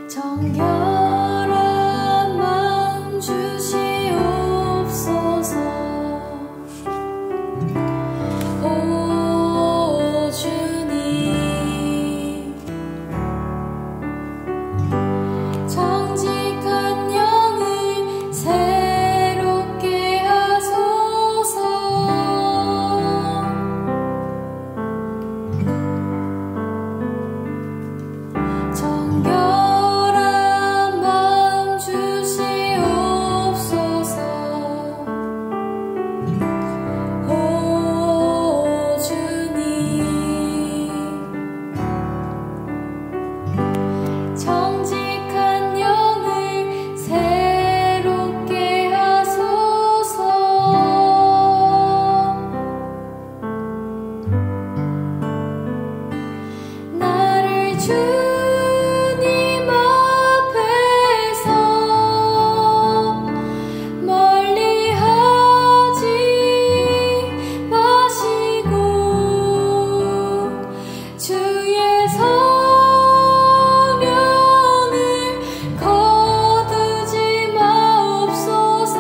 정결한 마음 주시옵소서. 오 주님, 정직한 영을 새롭게 하소서. 정결한 마음 주시옵소서. 오 주님, 정직한 영을 새롭게 하소서. 나를 주님 앞에서 멀리 하지 마시고 주의 성령을 거두지 마옵소서.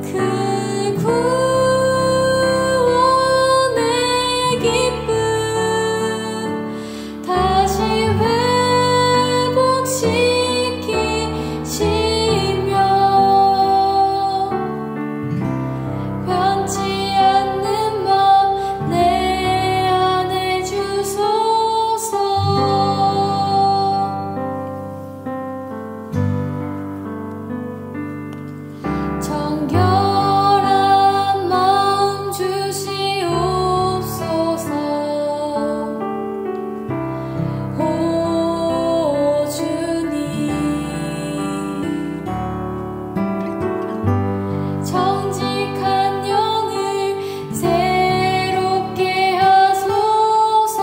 그 구원의 기쁨 다시 회복시키시며 변치 않는 맘 내 안에 주소서. 정결한 마음 주시옵소서. 오 주님, 정직한 영을 새롭게 하소서.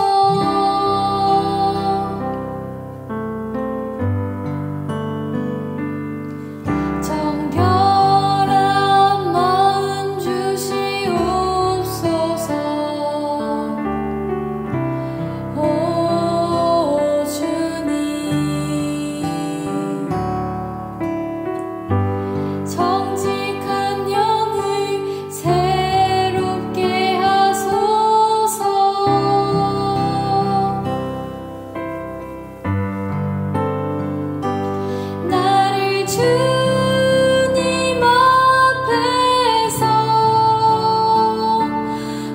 정결한 마음 주시옵소서. 오 주님, 정직한 영을 새롭게 하소서. 나를 주님 앞에서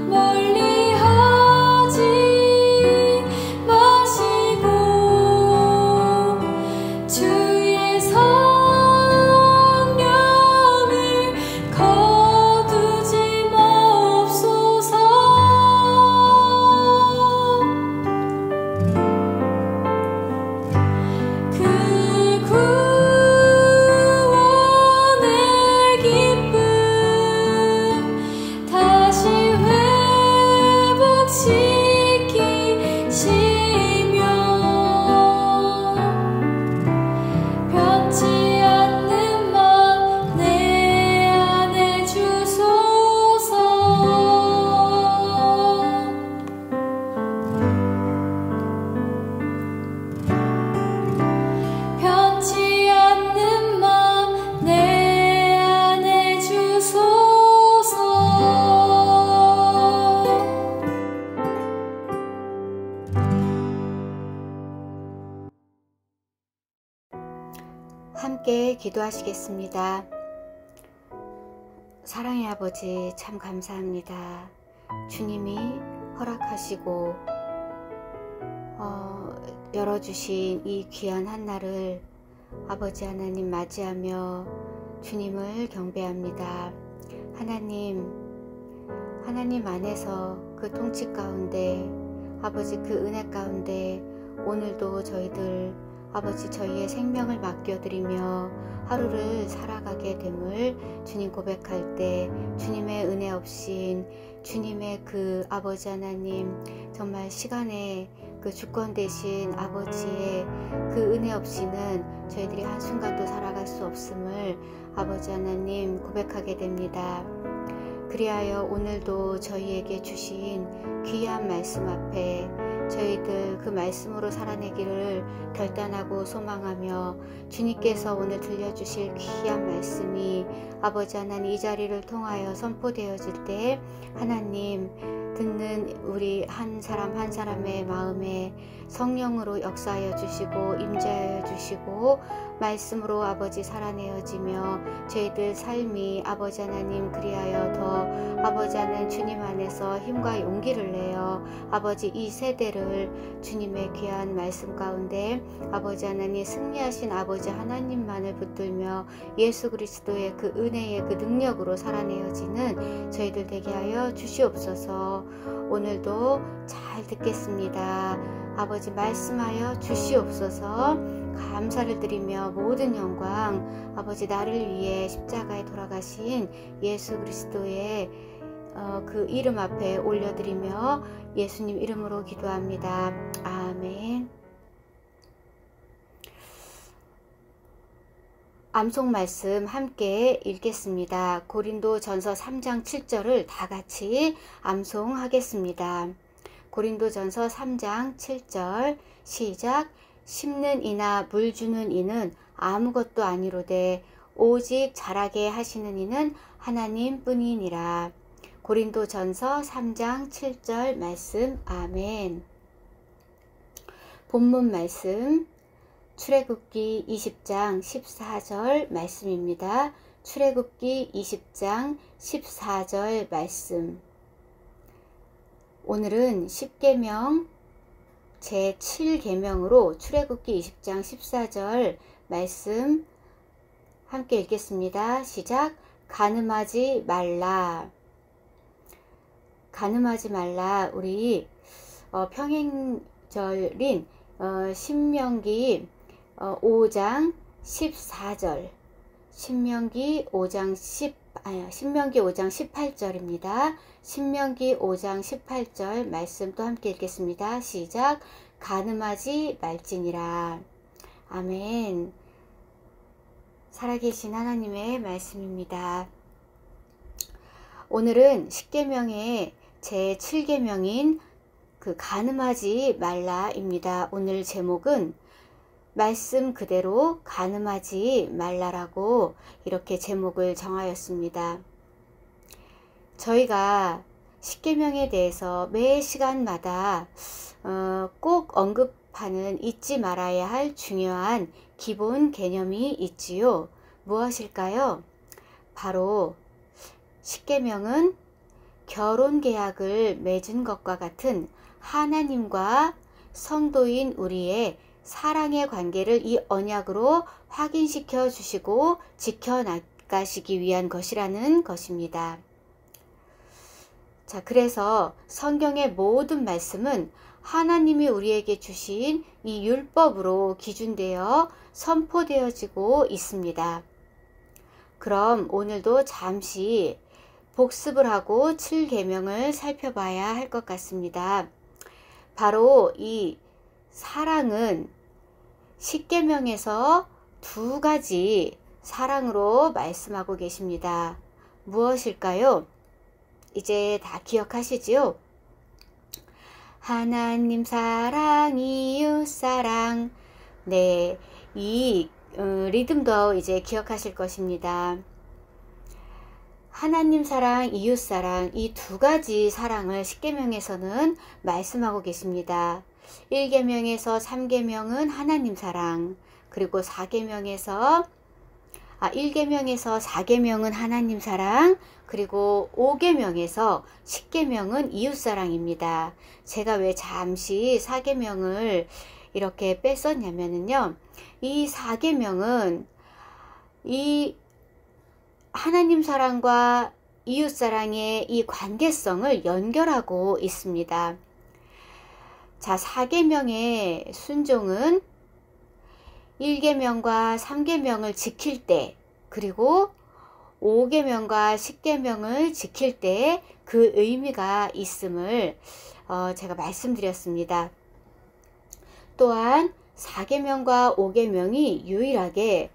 멀리 하지 마시고 주의 성령을 거두지 마옵소서. 그 구원의 기쁨 다시 회복시키시며 변치 않는 맘 내 안에 주소서. 변치 않는 맘 내 안에 주소서. 함께 기도하시겠습니다. 사랑의 아버지, 참 감사합니다. 주님이 허락하시고 열어주신 이 귀한 한날을 아버지 하나님 맞이하며 주님을 경배합니다. 하나님 안에서 그 통치 가운데, 아버지 그 은혜 가운데 오늘도 저희들 아버지 저희의 생명을 맡겨드리며 하루를 살아가게 됨을 주님 고백할 때, 주님의 은혜 없인 주님의 그 아버지 하나님, 정말 시간의 그 주권 되신 아버지의 그 은혜 없이는 저희들이 한순간도 살아갈 수 없음을 아버지 하나님 고백하게 됩니다. 그리하여 오늘도 저희에게 주신 귀한 말씀 앞에 저희들 그 말씀으로 살아내기를 결단하고 소망하며 주님께서 오늘 들려주실 귀한 말씀이 아버지 하나님 이 자리를 통하여 선포되어질 때 하나님 듣는 우리 한 사람 한 사람의 마음에 성령으로 역사하여 주시고 임재하여 주시고 말씀으로 아버지 살아내어지며 저희들 삶이 아버지 하나님 그리하여 더 아버지 하나님 주님 안에서 힘과 용기를 내어 아버지 이 세대를 주님의 귀한 말씀 가운데 아버지 하나님 승리하신 아버지 하나님만을 붙들며 예수 그리스도의 그 은혜의 그 능력으로 살아내어지는 저희들 되게 하여 주시옵소서. 오늘도 잘 듣겠습니다. 아버지 말씀하여 주시옵소서. 감사를 드리며 모든 영광 아버지 나를 위해 십자가에 돌아가신 예수 그리스도의 그 이름 앞에 올려드리며 예수님 이름으로 기도합니다. 아멘. 암송 말씀 함께 읽겠습니다. 고린도전서 3장 7절을 다 같이 암송하겠습니다. 고린도전서 3장 7절 시작. 심는 이나 물 주는 이는 아무것도 아니로되 오직 자라게 하시는 이는 하나님 뿐이니라. 고린도전서 3장 7절 말씀. 아멘. 본문 말씀 출애굽기 20장 14절 말씀입니다. 출애굽기 20장 14절 말씀. 오늘은 10계명 제7계명으로 출애굽기 20장 14절 말씀 함께 읽겠습니다. 시작. 간음하지 말라. 간음하지 말라. 우리 평행절인 신명기 5장 14절 신명기 5장 18절입니다. 신명기 5장 18절 말씀 또 함께 읽겠습니다. 시작. 간음하지 말지니라. 아멘. 살아계신 하나님의 말씀입니다. 오늘은 10계명의 제7계명인 그 간음하지 말라입니다. 오늘 제목은 말씀 그대로 간음하지 말라라고 이렇게 제목을 정하였습니다. 저희가 10계명에 대해서 매 시간마다 꼭 언급하는 잊지 말아야 할 중요한 기본 개념이 있지요. 무엇일까요? 바로 10계명은 결혼계약을 맺은 것과 같은 하나님과 성도인 우리의 사랑의 관계를 이 언약으로 확인시켜 주시고 지켜나가시기 위한 것이라는 것입니다. 자, 그래서 성경의 모든 말씀은 하나님이 우리에게 주신 이 율법으로 기준되어 선포되어지고 있습니다. 그럼 오늘도 잠시 복습을 하고 7계명을 살펴봐야 할 것 같습니다. 바로 이 사랑은 10계명에서 두 가지 사랑으로 말씀하고 계십니다. 무엇일까요? 이제 다 기억하시지요? 하나님 사랑, 이웃 사랑. 네, 이 리듬도 이제 기억하실 것입니다. 하나님 사랑, 이웃 사랑, 이 두 가지 사랑을 10계명에서는 말씀하고 계십니다. 1계명에서 3계명은 하나님 사랑, 그리고 1계명에서 4계명은 하나님 사랑, 그리고 5계명에서 10계명은 이웃 사랑입니다. 제가 왜 잠시 4계명을 이렇게 뺐었냐면요. 이 4계명은 이 하나님 사랑과 이웃 사랑의 이 관계성을 연결하고 있습니다. 자, 4계명의 순종은 1계명과 3계명을 지킬 때, 그리고 5계명과 10계명을 지킬 때 그 의미가 있음을 제가 말씀드렸습니다. 또한 4계명과 5계명이 유일하게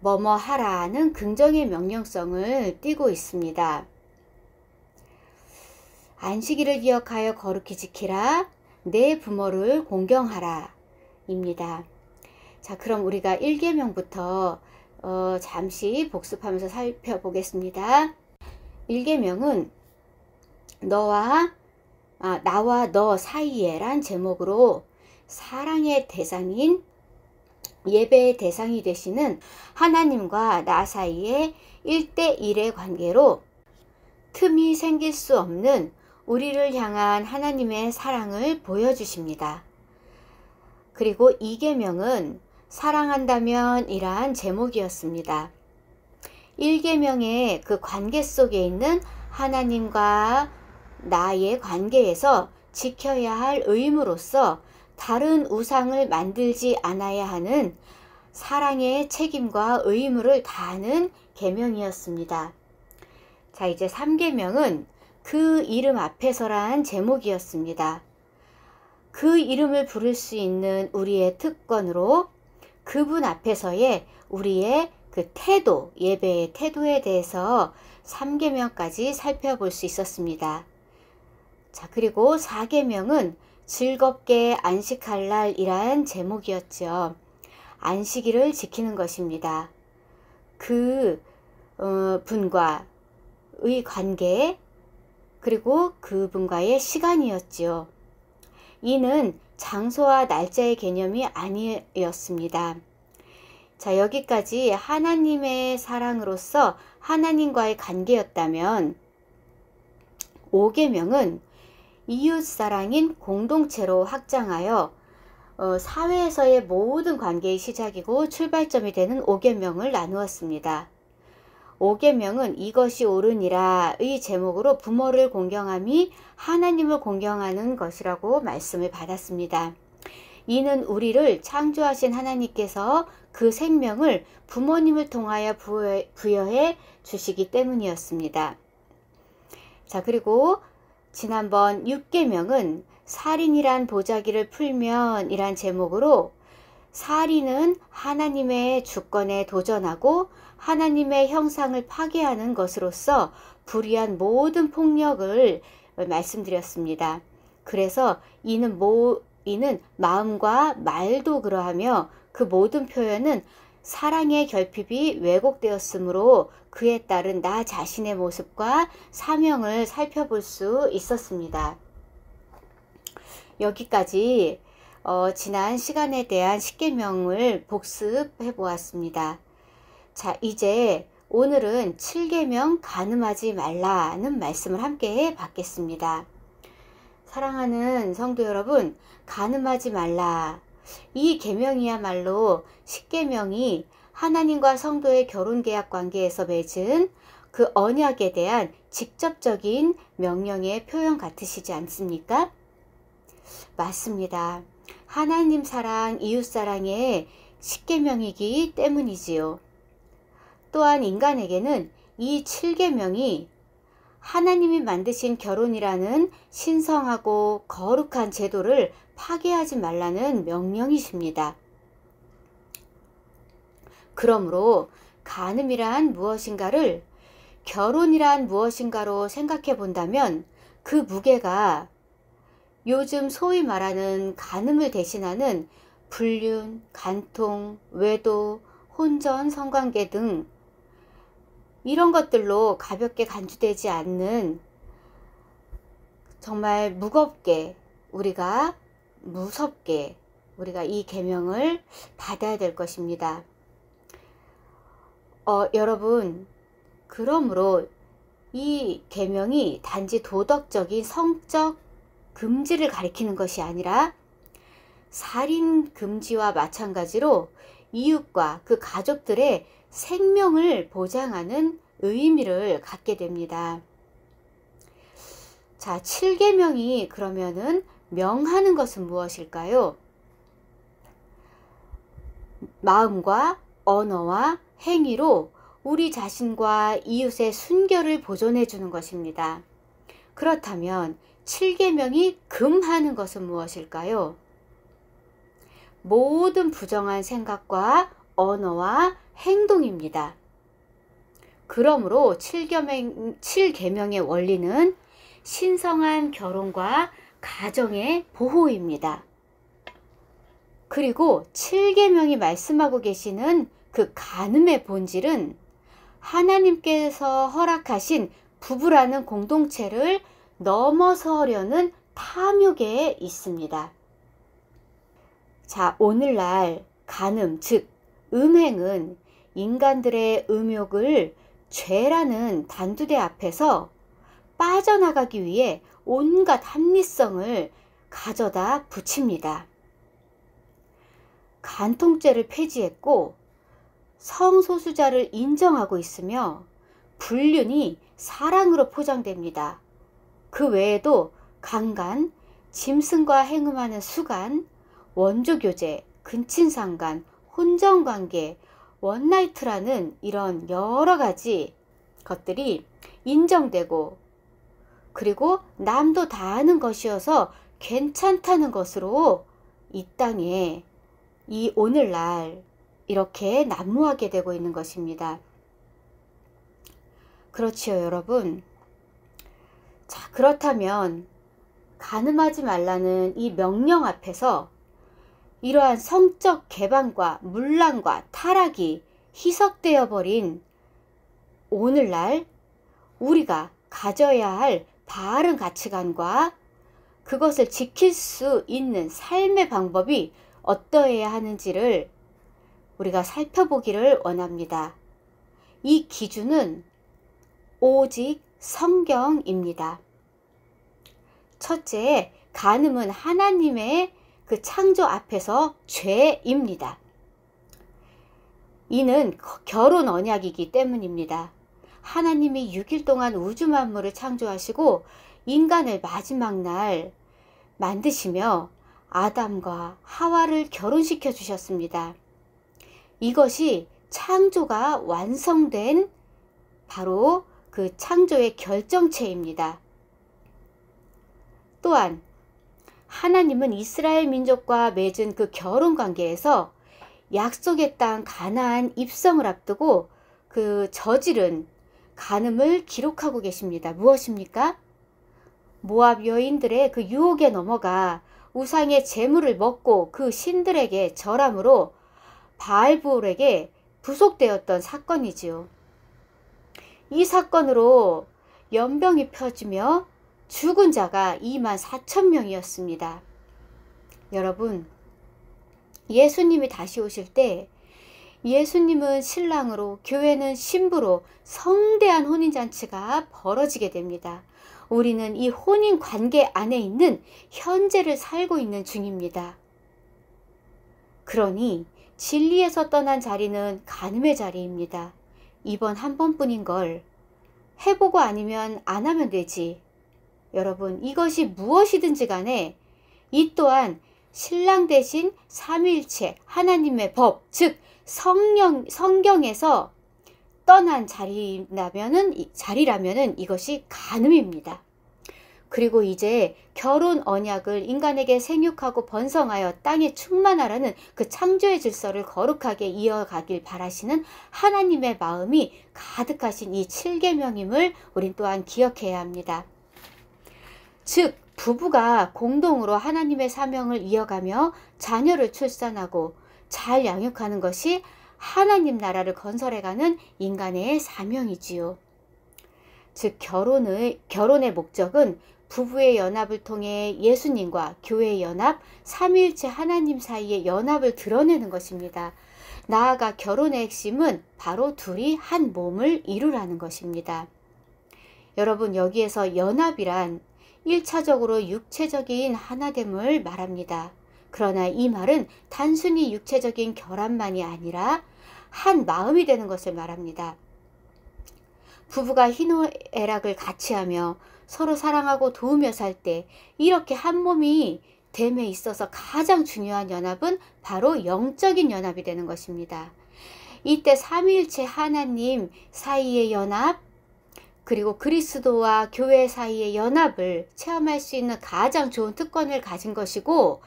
뭐뭐 하라는 긍정의 명령성을 띠고 있습니다. 안식일을 기억하여 거룩히 지키라. 내 부모를 공경하라. 입니다. 자, 그럼 우리가 1계명부터 잠시 복습하면서 살펴보겠습니다. 1계명은 나와 너 사이에 란 제목으로 사랑의 대상인 예배의 대상이 되시는 하나님과 나 사이에 1대1의 관계로 틈이 생길 수 없는 우리를 향한 하나님의 사랑을 보여주십니다. 그리고 2계명은 사랑한다면 이란 제목이었습니다. 1계명의 그 관계 속에 있는 하나님과 나의 관계에서 지켜야 할 의무로서 다른 우상을 만들지 않아야 하는 사랑의 책임과 의무를 다하는 계명이었습니다. 자, 이제 3계명은 그 이름 앞에서란 제목이었습니다. 그 이름을 부를 수 있는 우리의 특권으로 그분 앞에서의 우리의 그 태도, 예배의 태도에 대해서 3계명까지 살펴볼 수 있었습니다. 자, 그리고 4계명은 즐겁게 안식할 날이란 제목이었죠. 안식일을 지키는 것입니다. 그 분과의 관계, 그리고 그분과의 시간이었지요. 이는 장소와 날짜의 개념이 아니었습니다. 자, 여기까지 하나님의 사랑으로서 하나님과의 관계였다면 5계명은 이웃사랑인 공동체로 확장하여 사회에서의 모든 관계의 시작이고 출발점이 되는 5계명을 나누었습니다. 5계명은 이것이 옳으니라의 제목으로 부모를 공경함이 하나님을 공경하는 것이라고 말씀을 받았습니다. 이는 우리를 창조하신 하나님께서 그 생명을 부모님을 통하여 부여해 주시기 때문이었습니다. 자, 그리고 지난번 6계명은 살인이란 보자기를 풀면 이란 제목으로 살인은 하나님의 주권에 도전하고 하나님의 형상을 파괴하는 것으로서 불의한 모든 폭력을 말씀드렸습니다. 그래서 이는 마음과 말도 그러하며 그 모든 표현은 사랑의 결핍이 왜곡되었으므로 그에 따른 나 자신의 모습과 사명을 살펴볼 수 있었습니다. 여기까지 지난 시간에 대한 10계명을 복습해 보았습니다. 자, 이제 오늘은 7계명 간음하지 말라는 말씀을 함께 받겠습니다. 사랑하는 성도 여러분, 간음하지 말라. 이 계명이야말로 10계명이 하나님과 성도의 결혼계약 관계에서 맺은 그 언약에 대한 직접적인 명령의 표현 같으시지 않습니까? 맞습니다. 하나님 사랑, 이웃 사랑의 10계명이기 때문이지요. 또한 인간에게는 이 7계명이 하나님이 만드신 결혼이라는 신성하고 거룩한 제도를 파괴하지 말라는 명령이십니다. 그러므로 간음이란 무엇인가를 결혼이란 무엇인가로 생각해 본다면 그 무게가 요즘 소위 말하는 간음을 대신하는 불륜, 간통, 외도, 혼전, 성관계 등 이런 것들로 가볍게 간주되지 않는 정말 무섭게 우리가 이 계명을 받아야 될 것입니다. 여러분, 그러므로 이 계명이 단지 도덕적인 성적 금지를 가리키는 것이 아니라 살인 금지와 마찬가지로 이웃과 그 가족들의 생명을 보장하는 의미를 갖게 됩니다. 자, 7계명이 그러면은 명하는 것은 무엇일까요? 마음과 언어와 행위로 우리 자신과 이웃의 순결을 보존해 주는 것입니다. 그렇다면 7계명이 금하는 것은 무엇일까요? 모든 부정한 생각과 언어와 행동입니다. 그러므로 7계명의 원리는 신성한 결혼과 가정의 보호입니다. 그리고 7계명이 말씀하고 계시는 그 간음의 본질은 하나님께서 허락하신 부부라는 공동체를 넘어서려는 탐욕에 있습니다. 자, 오늘날 간음, 즉 음행은 인간들의 음욕을 죄라는 단두대 앞에서 빠져나가기 위해 온갖 합리성을 가져다 붙입니다. 간통죄를 폐지했고 성소수자를 인정하고 있으며 불륜이 사랑으로 포장됩니다. 그 외에도 강간, 짐승과 행음하는 수간, 원조교제, 근친상간, 혼정관계, 원나이트라는 이런 여러 가지 것들이 인정되고 그리고 남도 다 아는 것이어서 괜찮다는 것으로 이 땅에 이 오늘날 이렇게 난무하게 되고 있는 것입니다. 그렇지요, 여러분. 자, 그렇다면 간음하지 말라는 이 명령 앞에서 이러한 성적 개방과 문란과 타락이 희석되어 버린 오늘날 우리가 가져야 할 바른 가치관과 그것을 지킬 수 있는 삶의 방법이 어떠해야 하는지를 우리가 살펴보기를 원합니다. 이 기준은 오직 성경입니다. 첫째, 간음은 하나님의 그 창조 앞에서 죄입니다. 이는 결혼 언약이기 때문입니다. 하나님이 6일 동안 우주 만물을 창조하시고 인간을 마지막 날 만드시며 아담과 하와를 결혼시켜 주셨습니다. 이것이 창조가 완성된 바로 그 창조의 결정체입니다. 또한 하나님은 이스라엘 민족과 맺은 그 결혼 관계에서 약속의 땅 가나안 입성을 앞두고 그 저지른 간음을 기록하고 계십니다. 무엇입니까? 모압 여인들의 그 유혹에 넘어가 우상의 제물을 먹고 그 신들에게 절함으로 바알브올에게 부속되었던 사건이지요. 이 사건으로 연병이 펴지며 죽은 자가 24,000명이었습니다. 여러분, 예수님이 다시 오실 때 예수님은 신랑으로, 교회는 신부로 성대한 혼인잔치가 벌어지게 됩니다. 우리는 이 혼인 관계 안에 있는 현재를 살고 있는 중입니다. 그러니 진리에서 떠난 자리는 간음의 자리입니다. 이번 한 번뿐인 걸 해보고 아니면 안 하면 되지. 여러분, 이것이 무엇이든지 간에 이 또한 신랑 대신 삼위일체 하나님의 법, 즉 성경에서 떠난 자리라면은 이것이 간음입니다. 그리고 이제 결혼 언약을 인간에게 생육하고 번성하여 땅에 충만하라는 그 창조의 질서를 거룩하게 이어가길 바라시는 하나님의 마음이 가득하신 이 7계명임을 우린 또한 기억해야 합니다. 즉 부부가 공동으로 하나님의 사명을 이어가며 자녀를 출산하고 잘 양육하는 것이 하나님 나라를 건설해가는 인간의 사명이지요. 즉 결혼의 목적은 부부의 연합을 통해 예수님과 교회의 연합, 삼위일체 하나님 사이의 연합을 드러내는 것입니다. 나아가 결혼의 핵심은 바로 둘이 한 몸을 이루라는 것입니다. 여러분, 여기에서 연합이란 1차적으로 육체적인 하나됨을 말합니다. 그러나 이 말은 단순히 육체적인 결합만이 아니라 한 마음이 되는 것을 말합니다. 부부가 희노애락을 같이 하며 서로 사랑하고 도우며 살 때 이렇게 한 몸이 됨에 있어서 가장 중요한 연합은 바로 영적인 연합이 되는 것입니다. 이때 삼위일체 하나님 사이의 연합, 그리고 그리스도와 교회 사이의 연합을 체험할 수 있는 가장 좋은 특권을 가진 것이고,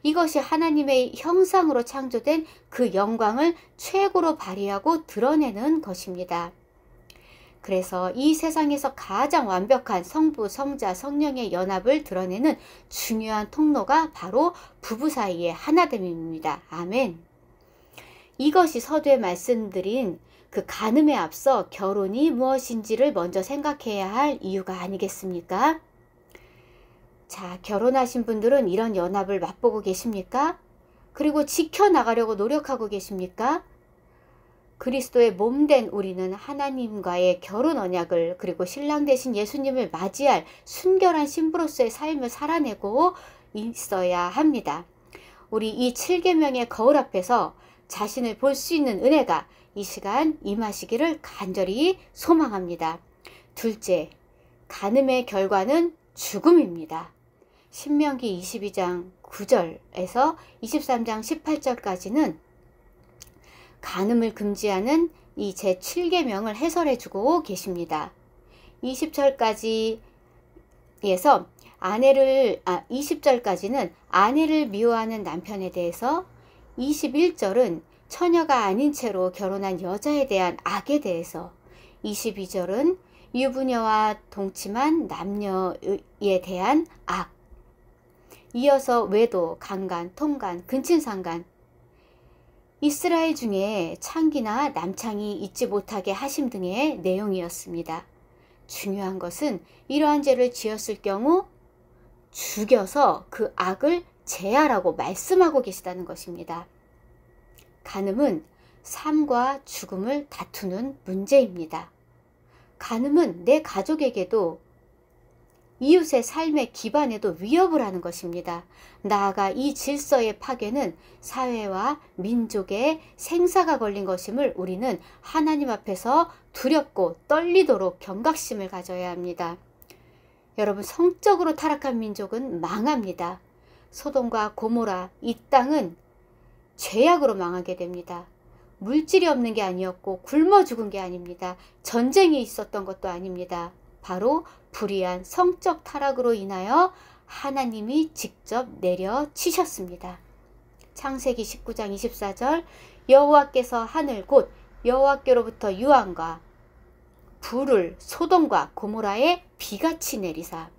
이것이 하나님의 형상으로 창조된 그 영광을 최고로 발휘하고 드러내는 것입니다. 그래서 이 세상에서 가장 완벽한 성부, 성자, 성령의 연합을 드러내는 중요한 통로가 바로 부부 사이의 하나됨입니다. 아멘. 이것이 서두에 말씀드린 그 간음에 앞서 결혼이 무엇인지를 먼저 생각해야 할 이유가 아니겠습니까? 자, 결혼하신 분들은 이런 연합을 맛보고 계십니까? 그리고 지켜나가려고 노력하고 계십니까? 그리스도의 몸된 우리는 하나님과의 결혼 언약을, 그리고 신랑 되신 예수님을 맞이할 순결한 신부로서의 삶을 살아내고 있어야 합니다. 우리 이 7계명의 거울 앞에서 자신을 볼 수 있는 은혜가 이 시간 임하시기를 간절히 소망합니다. 둘째, 간음의 결과는 죽음입니다. 신명기 22장 9절에서 23장 18절까지는 간음을 금지하는 이 제7계명을 해설해 주고 계십니다. 20절까지에서 20절까지는 아내를 미워하는 남편에 대해서, 21절은 처녀가 아닌 채로 결혼한 여자에 대한 악에 대해서, 22절은 유부녀와 동침한 남녀에 대한 악, 이어서 외도, 강간, 통간, 근친상간, 이스라엘 중에 창기나 남창이 잊지 못하게 하심 등의 내용이었습니다. 중요한 것은 이러한 죄를 지었을 경우 죽여서 그 악을 제하라고 말씀하고 계시다는 것입니다. 간음은 삶과 죽음을 다투는 문제입니다. 간음은 내 가족에게도, 이웃의 삶의 기반에도 위협을 하는 것입니다. 나아가 이 질서의 파괴는 사회와 민족의 생사가 걸린 것임을 우리는 하나님 앞에서 두렵고 떨리도록 경각심을 가져야 합니다. 여러분, 성적으로 타락한 민족은 망합니다. 소돔과 고모라, 이 땅은 죄악으로 망하게 됩니다. 물질이 없는 게 아니었고 굶어 죽은 게 아닙니다. 전쟁이 있었던 것도 아닙니다. 바로 불의한 성적 타락으로 인하여 하나님이 직접 내려치셨습니다. 창세기 19장 24절, 여호와께서 하늘 곧 여호와께로부터 유황과 불을 소돔과 고모라에 비같이 내리사.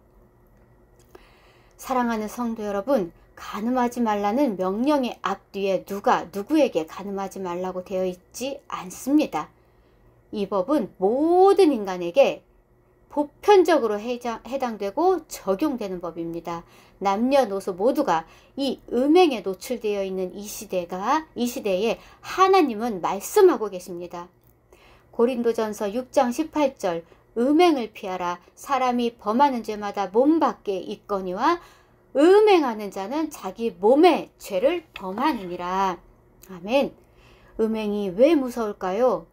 사랑하는 성도 여러분, 간음하지 말라는 명령의 앞뒤에 누가 누구에게 간음하지 말라고 되어 있지 않습니다. 이 법은 모든 인간에게 보편적으로 해당되고 적용되는 법입니다. 남녀노소 모두가 이 음행에 노출되어 있는 이 시대에 하나님은 말씀하고 계십니다. 고린도전서 6장 18절, 음행을 피하라. 사람이 범하는 죄마다 몸 밖에 있거니와 음행하는 자는 자기 몸의 죄를 범하느니라. 아멘. 음행이 왜 무서울까요?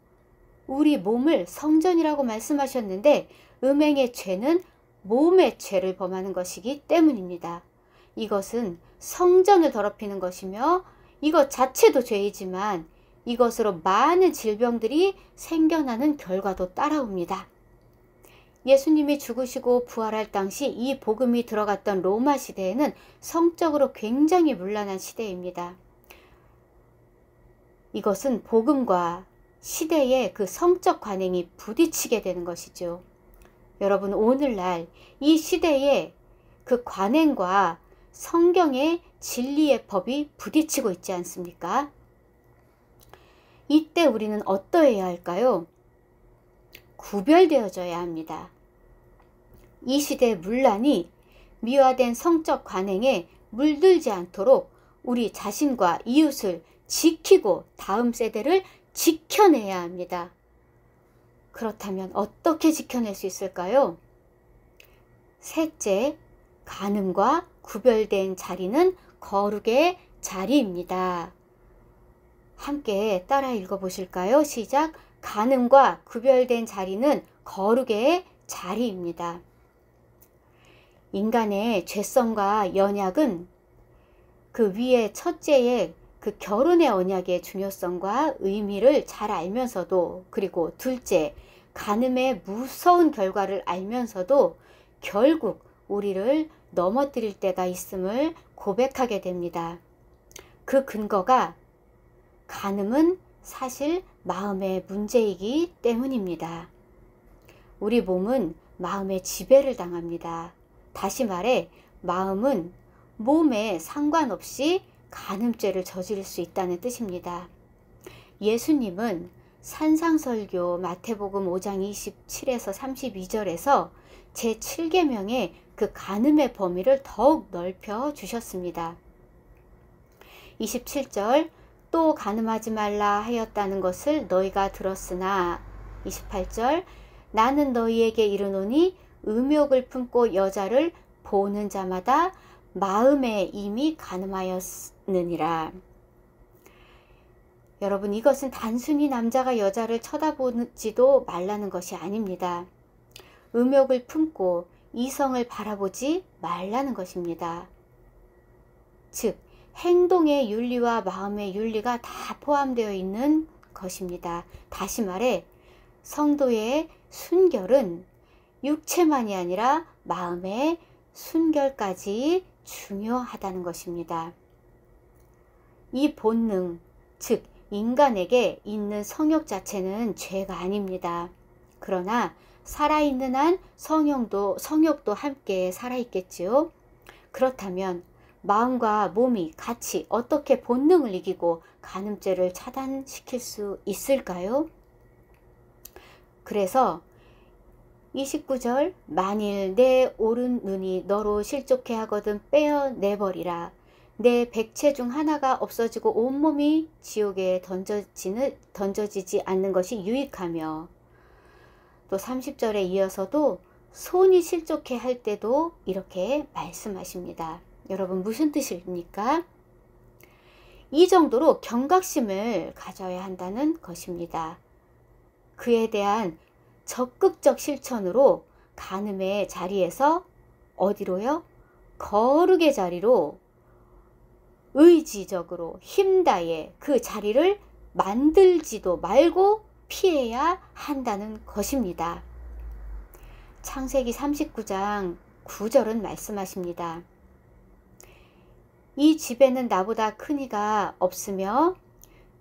우리 몸을 성전이라고 말씀하셨는데 음행의 죄는 몸의 죄를 범하는 것이기 때문입니다. 이것은 성전을 더럽히는 것이며 이것 자체도 죄이지만 이것으로 많은 질병들이 생겨나는 결과도 따라옵니다. 예수님이 죽으시고 부활할 당시 이 복음이 들어갔던 로마 시대에는 성적으로 굉장히 문란한 시대입니다. 이것은 복음과 시대의 그 성적 관행이 부딪히게 되는 것이죠. 여러분, 오늘날 이 시대의 그 관행과 성경의 진리의 법이 부딪히고 있지 않습니까? 이때 우리는 어떠해야 할까요? 구별되어져야 합니다. 이 시대의 문란이 미화된 성적 관행에 물들지 않도록 우리 자신과 이웃을 지키고 다음 세대를 지켜내야 합니다. 그렇다면 어떻게 지켜낼 수 있을까요? 셋째, 간음과 구별된 자리는 거룩의 자리입니다. 함께 따라 읽어보실까요? 시작. 간음과 구별된 자리는 거룩의 자리입니다. 인간의 죄성과 연약은 그 위에 첫째의 그 결혼의 언약의 중요성과 의미를 잘 알면서도, 그리고 둘째, 간음의 무서운 결과를 알면서도 결국 우리를 넘어뜨릴 때가 있음을 고백하게 됩니다. 그 근거가 간음은 사실 마음의 문제이기 때문입니다. 우리 몸은 마음의 지배를 당합니다. 다시 말해 마음은 몸에 상관없이 간음죄를 저지를 수 있다는 뜻입니다. 예수님은 산상설교 마태복음 5장 27에서 32절에서 제7계명의 그 간음의 범위를 더욱 넓혀 주셨습니다. 27절 또 간음하지 말라 하였다는 것을 너희가 들었으나 28절 나는 너희에게 이르노니 음욕을 품고 여자를 보는 자마다 마음에 이미 간음하였느니라. 여러분, 이것은 단순히 남자가 여자를 쳐다보지도 말라는 것이 아닙니다. 음욕을 품고 이성을 바라보지 말라는 것입니다. 즉 행동의 윤리와 마음의 윤리가 다 포함되어 있는 것입니다. 다시 말해 성도의 순결은 육체만이 아니라 마음의 순결까지 중요하다는 것입니다. 이 본능, 즉 인간에게 있는 성욕 자체는 죄가 아닙니다. 그러나 살아있는 한 성욕도 함께 살아있겠지요. 그렇다면 마음과 몸이 같이 어떻게 본능을 이기고 간음죄를 차단시킬 수 있을까요? 그래서 29절 만일 내 오른 눈이 너로 실족해 하거든 빼어내버리라. 내 백체 중 하나가 없어지고 온몸이 지옥에 던져지지 않는 것이 유익하며, 또 30절에 이어서도 손이 실족해 할 때도 이렇게 말씀하십니다. 여러분, 무슨 뜻입니까? 이 정도로 경각심을 가져야 한다는 것입니다. 그에 대한 적극적 실천으로 간음의 자리에서 어디로요? 거룩의 자리로 의지적으로 힘다해 그 자리를 만들지도 말고 피해야 한다는 것입니다. 창세기 39장 9절은 말씀하십니다. 이 집에는 나보다 큰 이가 없으며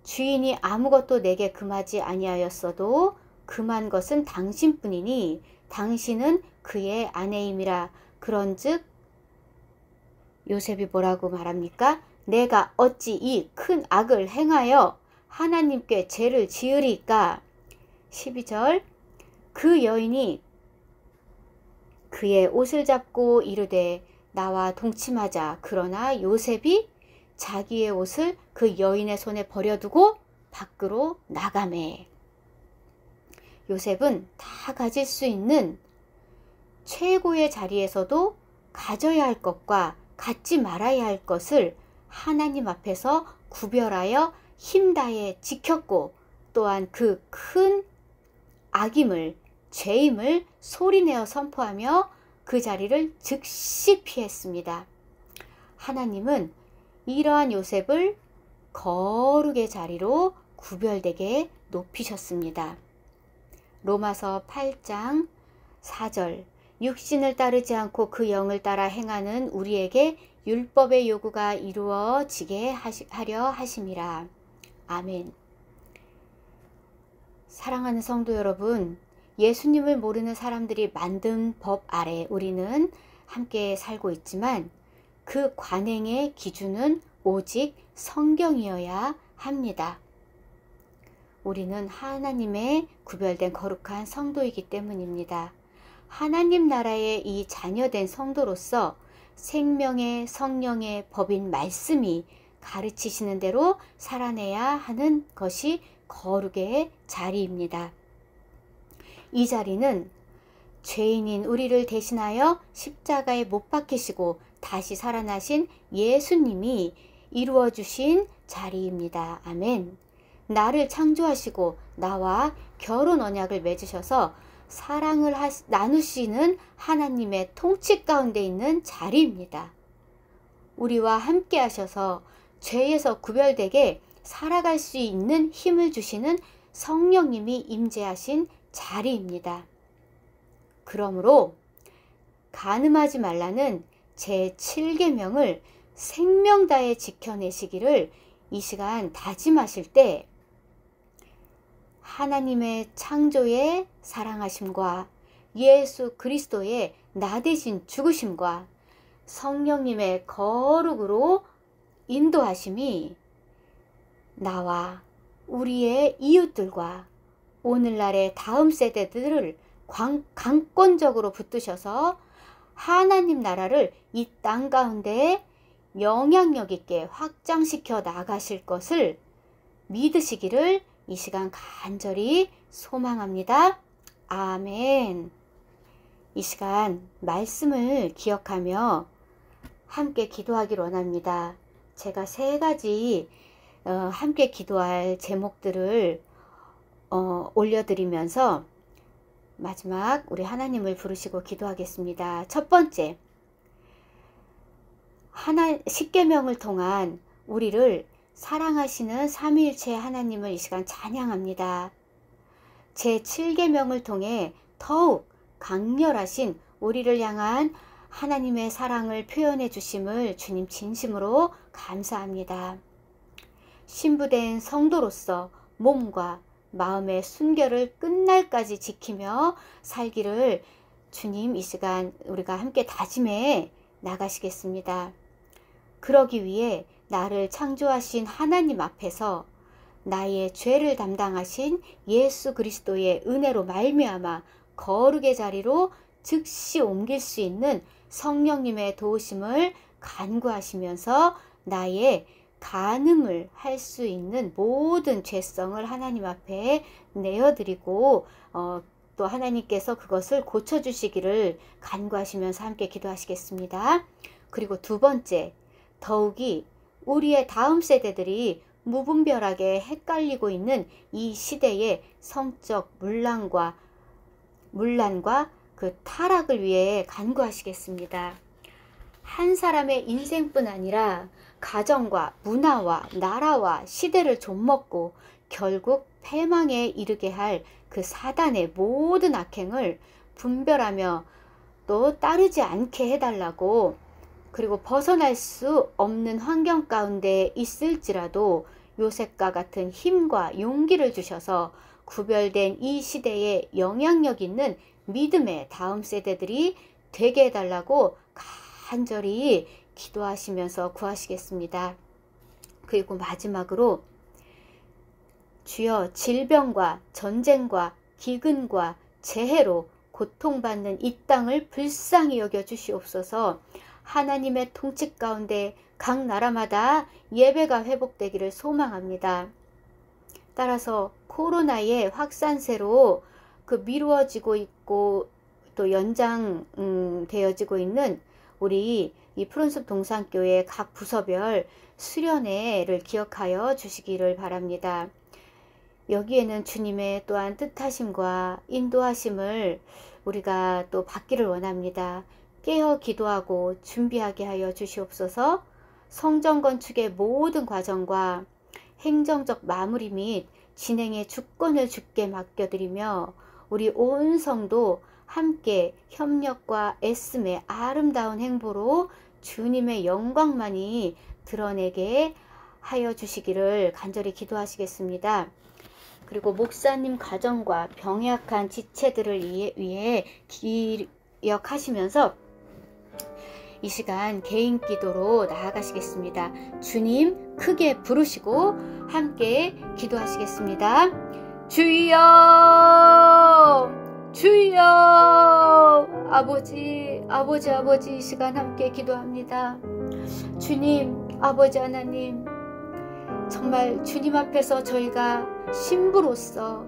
주인이 아무것도 내게 금하지 아니하였어도 금한 것은 당신뿐이니 당신은 그의 아내임이라. 그런즉 요셉이 뭐라고 말합니까? 내가 어찌 이 큰 악을 행하여 하나님께 죄를 지으리까? 12절 그 여인이 그의 옷을 잡고 이르되 나와 동침하자. 그러나 요셉이 자기의 옷을 그 여인의 손에 버려두고 밖으로 나가매. 요셉은 다 가질 수 있는 최고의 자리에서도 가져야 할 것과 갖지 말아야 할 것을 하나님 앞에서 구별하여 힘다해 지켰고, 또한 그 큰 악임을, 죄임을 소리내어 선포하며 그 자리를 즉시 피했습니다. 하나님은 이러한 요셉을 거룩의 자리로 구별되게 높이셨습니다. 로마서 8장 4절 육신을 따르지 않고 그 영을 따라 행하는 우리에게 율법의 요구가 이루어지게 하려 하심이라. 아멘. 사랑하는 성도 여러분, 예수님을 모르는 사람들이 만든 법 아래 우리는 함께 살고 있지만 그 관행의 기준은 오직 성경이어야 합니다. 우리는 하나님의 구별된 거룩한 성도이기 때문입니다. 하나님 나라의 이 자녀된 성도로서 생명의 성령의 법인 말씀이 가르치시는 대로 살아내야 하는 것이 거룩의 자리입니다. 이 자리는 죄인인 우리를 대신하여 십자가에 못 박히시고 다시 살아나신 예수님이 이루어 주신 자리입니다. 아멘. 나를 창조하시고 나와 결혼 언약을 맺으셔서 사랑을 나누시는 하나님의 통치 가운데 있는 자리입니다. 우리와 함께 하셔서 죄에서 구별되게 살아갈 수 있는 힘을 주시는 성령님이 임재하신 자리입니다. 그러므로 간음하지 말라는 제7계명을 생명 다해 지켜내시기를 이 시간 다짐하실 때 하나님의 창조의 사랑하심과 예수 그리스도의 나 대신 죽으심과 성령님의 거룩으로 인도하심이 나와 우리의 이웃들과 오늘날의 다음 세대들을 강권적으로 붙드셔서 하나님 나라를 이 땅 가운데 영향력 있게 확장시켜 나가실 것을 믿으시기를 이 시간 간절히 소망합니다. 아멘. 이 시간 말씀을 기억하며 함께 기도하길 원합니다. 제가 3가지 함께 기도할 제목들을 올려드리면서 마지막 우리 하나님을 부르시고 기도하겠습니다. 첫 번째, 십계명을 통한 우리를 사랑하시는 삼위일체 하나님을 이 시간 찬양합니다. 제7계명을 통해 더욱 강렬하신 우리를 향한 하나님의 사랑을 표현해 주심을 주님 진심으로 감사합니다. 신부된 성도로서 몸과 마음의 순결을 끝날까지 지키며 살기를 주님 이 시간 우리가 함께 다짐해 나가시겠습니다. 그러기 위해 나를 창조하신 하나님 앞에서 나의 죄를 담당하신 예수 그리스도의 은혜로 말미암아 거룩의 자리로 즉시 옮길 수 있는 성령님의 도우심을 간구하시면서 나의 간음을 할 수 있는 모든 죄성을 하나님 앞에 내어드리고 또 하나님께서 그것을 고쳐주시기를 간구하시면서 함께 기도하시겠습니다. 그리고 두 번째, 더욱이 우리의 다음 세대들이 무분별하게 헷갈리고 있는 이 시대의 성적 문란과 그 타락을 위해 간구하시겠습니다. 한 사람의 인생뿐 아니라 가정과 문화와 나라와 시대를 좀먹고 결국 패망에 이르게 할 그 사단의 모든 악행을 분별하며 또 따르지 않게 해달라고, 그리고 벗어날 수 없는 환경 가운데 있을지라도 요셉과 같은 힘과 용기를 주셔서 구별된 이 시대에 영향력 있는 믿음의 다음 세대들이 되게 해달라고 간절히 기도하시면서 구하시겠습니다. 그리고 마지막으로 주여, 질병과 전쟁과 기근과 재해로 고통받는 이 땅을 불쌍히 여겨 주시옵소서. 하나님의 통치 가운데 각 나라마다 예배가 회복되기를 소망합니다. 따라서 코로나의 확산세로 미루어지고 있고 또 연장되어지고 있는 우리 이 푸른숲 동산교회 각 부서별 수련회를 기억하여 주시기를 바랍니다. 여기에는 주님의 또한 뜻하심과 인도하심을 우리가 또 받기를 원합니다. 깨어 기도하고 준비하게 하여 주시옵소서. 성전 건축의 모든 과정과 행정적 마무리 및 진행의 주권을 주께 맡겨드리며 우리 온 성도 함께 협력과 애씀의 아름다운 행보로 주님의 영광만이 드러내게 하여 주시기를 간절히 기도하시겠습니다. 그리고 목사님 가정과 병약한 지체들을 위해 기억하시면서 이 시간 개인 기도로 나아가시겠습니다. 주님 크게 부르시고 함께 기도하시겠습니다. 주여, 주여, 아버지 이 시간 함께 기도합니다. 주님, 아버지 하나님, 정말 주님 앞에서 저희가 신부로서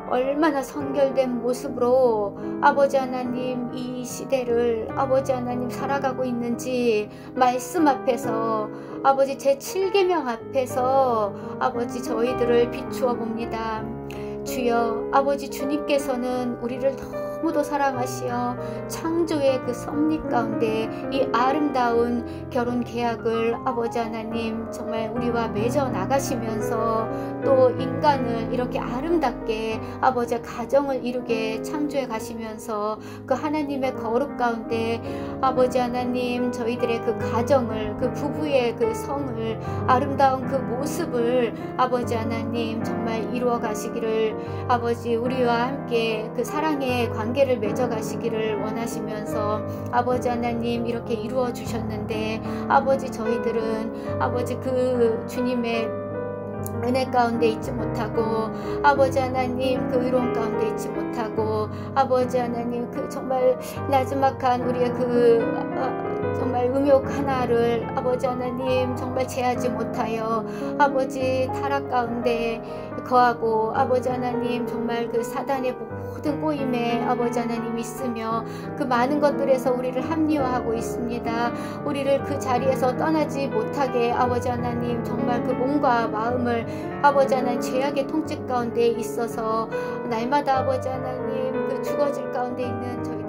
얼마나 성결된 모습으로 아버지 하나님 이 시대를 아버지 하나님 살아가고 있는지 말씀 앞에서 아버지 제7계명 앞에서 아버지 저희들을 비추어 봅니다. 주여, 아버지 주님께서는 우리를 너무도 사랑하시어 창조의 그 섭리 가운데 이 아름다운 결혼 계약을 아버지 하나님 정말 우리와 맺어 나가시면서 또 인간을 이렇게 아름답게 아버지 가정을 이루게 창조해 가시면서 그 하나님의 거룩 가운데 아버지 하나님 저희들의 그 가정을, 그 부부의 그 성을, 아름다운 그 모습을 아버지 하나님 정말 이루어 가시기를 아버지 우리와 함께 그 사랑의 관계 관계를 맺어가시기를 원하시면서 아버지 하나님 이렇게 이루어 주셨는데, 아버지 저희들은 아버지 그 주님의 은혜 가운데 있지 못하고, 아버지 하나님 그 의로움 가운데 있지 못하고, 아버지 하나님 그 정말 나지막한 우리의 정말 음욕 하나를 아버지 하나님 정말 제하지 못하여 아버지 타락 가운데 거하고, 아버지 하나님 정말 그 사단의 모든 꼬임에 아버지 하나님 있으며 그 많은 것들에서 우리를 합리화하고 있습니다. 우리를 그 자리에서 떠나지 못하게 아버지 하나님 정말 그 몸과 마음을 아버지 하나님 죄악의 통치 가운데 있어서 날마다 아버지 하나님 그 죽어질 가운데 있는 저희